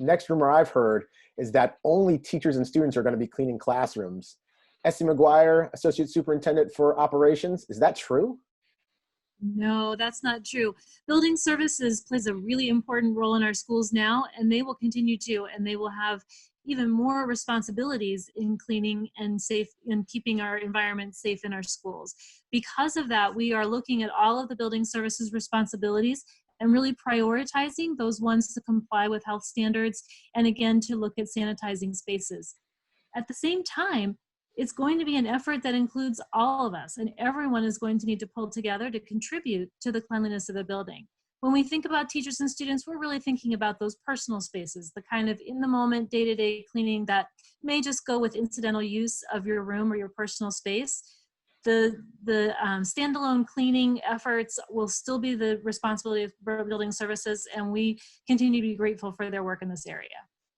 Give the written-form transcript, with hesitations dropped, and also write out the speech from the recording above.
next rumor I've heard is that only teachers and students are going to be cleaning classrooms. Essie McGuire, Associate Superintendent for Operations, is that true? No, that's not true. Building services plays a really important role in our schools now, and they will continue to, and they will have even more responsibilities in cleaning and safe and keeping our environment safe in our schools. Because of that, we are looking at all of the building services responsibilities and really prioritizing those ones to comply with health standards, and again, to look at sanitizing spaces. At the same time, it's going to be an effort that includes all of us, and everyone is going to need to pull together to contribute to the cleanliness of the building. When we think about teachers and students, we're really thinking about those personal spaces, the kind of in the moment, day-to-day cleaning that may just go with incidental use of your room or your personal space. The standalone cleaning efforts will still be the responsibility of building services, and we continue to be grateful for their work in this area.